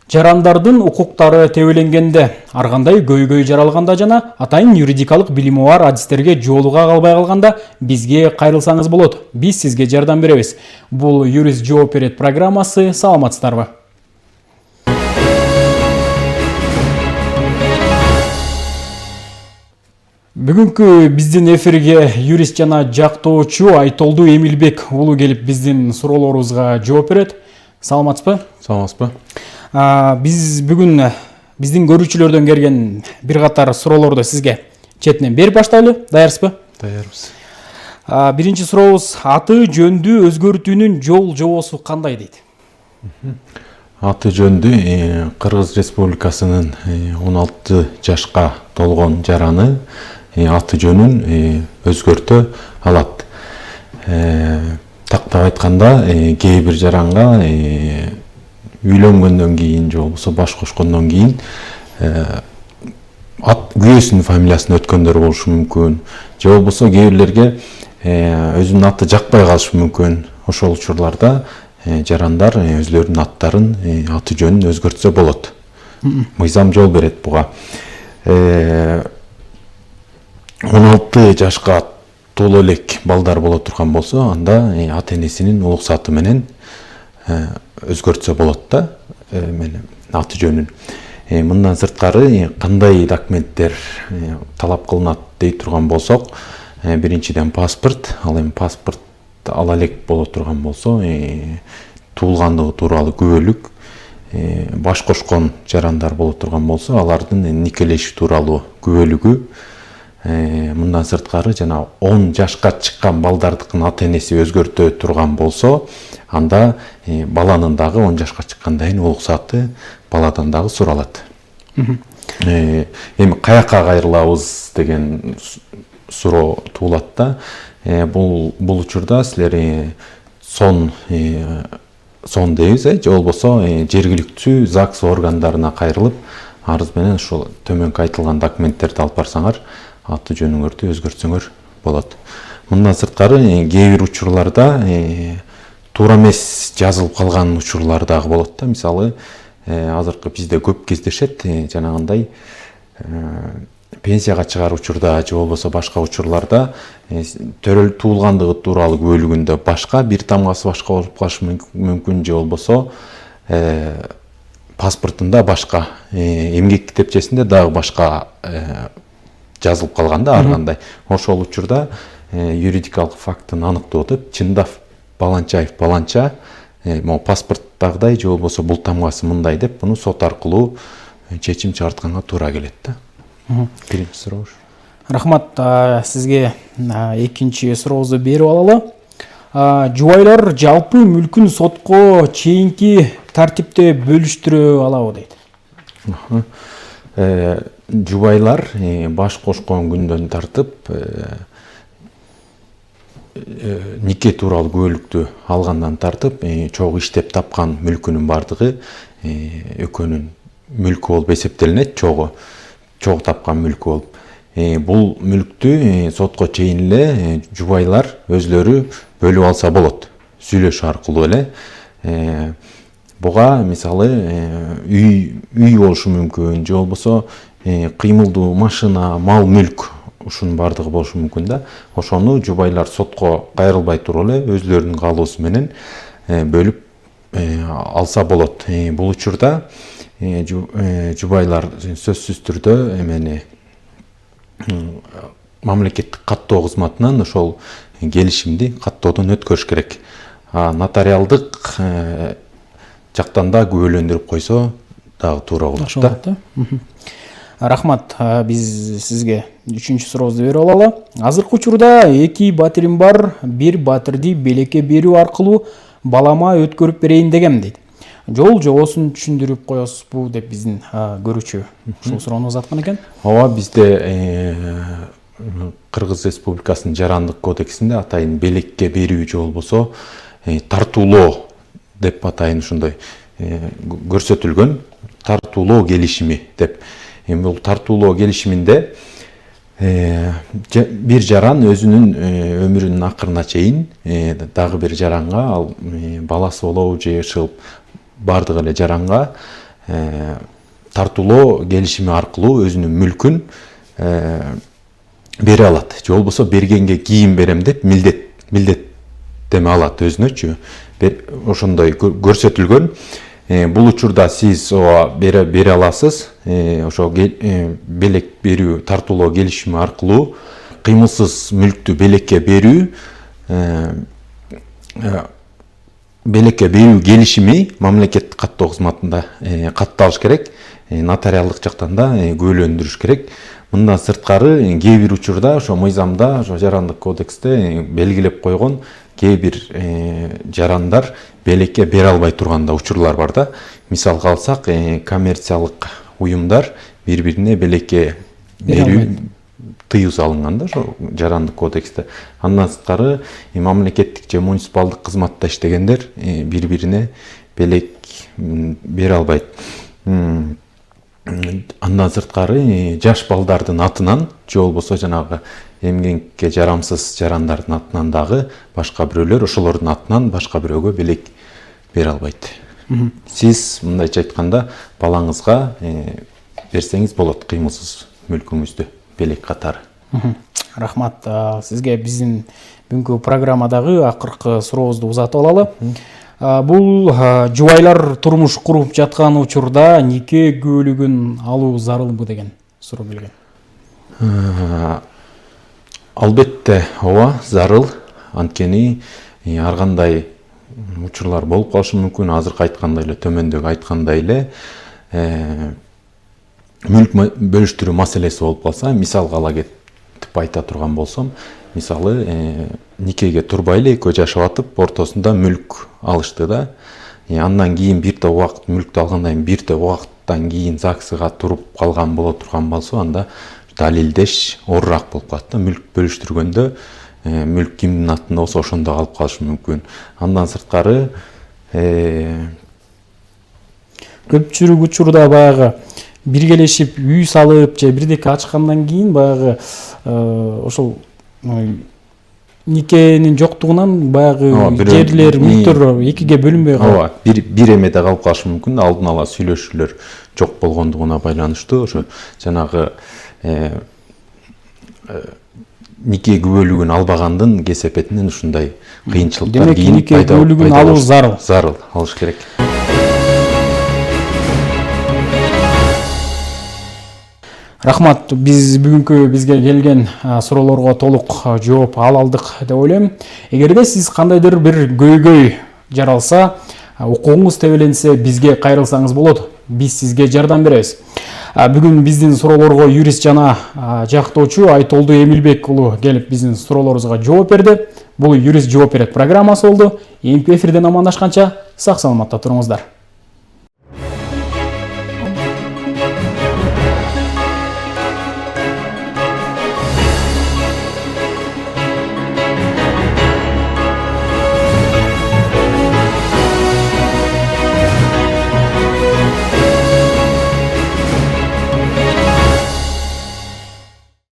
Жарандардын укуктары тебеленгенде, ар кандай көйгөй жаралганда жана атайын юридикалык билими бар адистерге жоолуга калбай калганда бизге кайрылсаңыз болот. Биз сизге жардам беребиз. Бул юрист жооп берет программасы. Саламатсыздарбы? Бүгүнкү биздин эфирге юрист жана жактоочу Айтолду Эмилбек уулу келип биздин суроолорубузга жооп берет. Саламатсызбы? Саламатсызбы? Биз бүгүн биздин көрүүчүлөрдөн келген бир катар суроолорду сизге четинен берип баштайлы. Даярсызбы? Даярбыз. Биринчи сурообуз: аты жөндү өзгөртүүнүн жол жобосу кандай дейт? Аты жөндү Кыргыз Республикасынын 16 жашка толгон жараны аты жөнүн өзгөртө алат. Тактап айтканда, кээ бир жаранга үйлөнгөндөн кийин же болбосо баш кошкондон кийин күйөөсүнүн фамилиясын өткөндөр болушу мүмкүн. Же болбосо кээ бирлерге өзүнүн аты жакпай калышы мүмкүн. Ошол учурларда жарандар өзлөрүнүн аттарын, аты жөнүн өзгөртсө болот. Мыйзам жол берет буга. 16 жашка толо элек балдар боло турган болсо, анда ата энесинин уруксаты менен өзгөртсө болот да, аты жөнүн. Мындан сырткары кандай документтер талап кылынат дей турган болсок, биринчиден паспорт, ал эми паспорт ала элек боло турган болсо, туулгандыгы тууралуу күбөлүк, баш кошкон жарандар боло турган болсо, алардын никелеши тууралуу күбөлүгү. Мындан сырткары жана 10 жашка чыккан балдардыкын ата энеси өзгөртө турган болсо, анда баланын дагы 10 жашка чыккандан кийин уруксаты баладан дагы суралат. Эми каяка кайрылабыз деген суроо туулат да. Бул учурда силер сон дейбиз, же болбосо жергиликтүү ЗАГС органдарына кайрылып, арыз менен ушул төмөнкү айтылган документтерди алып барсаңар, аты жөнүңөрдү өзгөртсөңөр болот. Мындан сырткары кээ бир учурларда туура эмес жазылып калган учурлар дагы болот да. Мисалы, азыркы бизде көп кездешет, жанагындай пенсияга чыгаар учурда же болбосо башка учурларда туулгандыгы тууралуу күбөлүгүндө башка бир тамгасы башка болуп калышы мүмкүн, же болбосо паспортунда башка, эмгек китепчесинде дагы башка жазылып калганда ар кандай. Ошол учурда юридикалык фактын аныктоо өтүп, чындап Баланчаев баланча, паспорттагыдай же болбосо бул тамгасы мындай деп, буну сот аркылуу чечим чыгартканга туура келет да. Биринчи суроо. Рахмат, сизге экинчи сурообузду берип алалы. Жубайлар жалпы мүлкүн сотко чейинки тартипте бөлүштүрө алабы дейт? Жубайлар баш кошкон күндөн тартып нике тууралуу күбөлүктү алгандан тартып чогуу иштеп тапкан мүлкүнүн бардыгы экөөнүн мүлкү болуп эсептелинет, чогуу тапкан мүлкү болуп. Бул мүлктү сотко чейин эле жубайлар өзлөрү бөлүп алса болот, сүйлөшүү аркылуу эле. Буга мисалы үй болушу мүмкүн, же болбосо кыймылдуу машина, мал мүлк, ушунун бардыгы болушу мүмкүн да. Ошону жубайлар сотко кайрылбай туруп эле өзлөрүнүн каалоосу менен бөлүп алса болот. Бул учурда жубайлар сөзсүз түрдө мамлекеттик каттоо кызматынан ошол келишимди каттоодон өткөрүш керек. Нотариалдык жактан да күбөлөндүрүп койсо дагы туура болот да. Рахмат, биз сизге үчүнчү сурообузду берип алалы. Азыркы учурда 2 батирим бар, бир батирди белекке берүү аркылуу балама өткөрүп берейин дегем дейт. Жол жобосун түшүндүрүп коесузбу деп биздин көрүүчү ушул суроону узаткан экен. Ооба, бизде Кыргыз Республикасынын жарандык кодексинде атайын белекке берүү же болбосо тартуулоо деп атайын ушундай көрсөтүлгөн, тартуулоо келишими деп. Бул тартуулоо келишиминде бир жаран өзүнүн өмүрүнүн акырына чейин дагы бир жаранга, ал баласы болобу же бардык эле жаранга тартуулоо келишими аркылуу өзүнүн мүлкүн бере алат. Же болбосо бергенге кийин берем деп милдеттеме алат өзүнөчү. Ошондой көрсөтүлгөн. Бул учурда сиз бере аласыз. Ошо белек берүү тартуулоо келишими аркылуу кыймылсыз мүлктү белекке берүү келишими мамлекеттик каттоо кызматында катталыш керек. Нотариалдык жактан да күбөлөндүрүш керек. Мындан сырткары кээ бир учурда ошо мыйзамда, ошо жарандык кодексте белгилеп койгон кээ бир жарандар белекке бере албай турганда учурлар бар да. Мисалга алсак, коммерциялык уюмдар бири-бирине белекке берүү тыюу салынган да ошо жарандык кодексте. Андан сырткары мамлекеттик же муниципалдык кызматта иштегендер бири-бирине белек бере албайт. Андан сырткары жаш балдардын атынан же болбосо жанагы эмгекке жарамсыз жарандардын атынан дагы башка бирөөлөр ошолордун атынан башка бирөөгө белек бере албайт. Сиз мындайча айтканда балаңызга берсеңиз болот кыймылсыз мүлкүңүздү белек катары. Рахмат. Сизге биздин бүгүнкү программадагы акыркы сурообузду узатып алалы. Бул жубайлар турмуш куруп жаткан учурда нике күбөлүгүн алуу зарылбы деген суроо келген. Албетте, ооба, зарыл. Анткени ар кандай учурлар болуп калышы мүмкүн. Азыркы айткандай эле, төмөндөгү айткандай эле мүлк бөлүштүрүү маселеси болуп калса, мисалга ала кетип айта турган болсом, мисалы никеге турбай эле экөө жашап атып, ортосунда мүлк алышты да. Андан кийин бир топ убакыт мүлктү алгандан кийин бир топ убакыттан кийин ЗАГСга туруп калган боло турган болсо, анда далилдеш оорураак болуп калат да. Мүлк бөлүштүргөндө мүлк кимдин атында болсо ошондо калып калышы мүмкүн. Андан сырткары көпчүлүк учурда баягы биргелешип үй салып же бирдеке ачкандан кийин баягы ошол никенин жоктугунан баягы жерлер, мүлктөр экиге бөлүнбөй калат. Ооба, бир эмеде калып калышы мүмкүн. Алдын ала сүйлөшүүлөр жок болгондугуна байланыштуу ошо жанагы нике күбөлүгүн албагандын кесепетинен ушундай кыйынчылыктар кийин пайда болот. Демек, нике күбөлүгүн алуу зарыл. Зарыл, алыш керек. Рахмат, биз бүгүнкү бизге келген суроолорго толук жооп ала алдык деп ойлойм. Эгерде сиз кандайдыр бир көйгөй жаралса, укугуңуз тебеленсе, бизге кайрылсаңыз болот. Биз сизге жардам беребиз. Бүгүн биздин суроолорго юрист жана жактоочу Айтолду Эмилбек уулу келип биздин суроолорубузга жооп берди. Бул юрист жооп берет программасы болду. Эми эфирден амандашканча сак саламатта туруңуздар.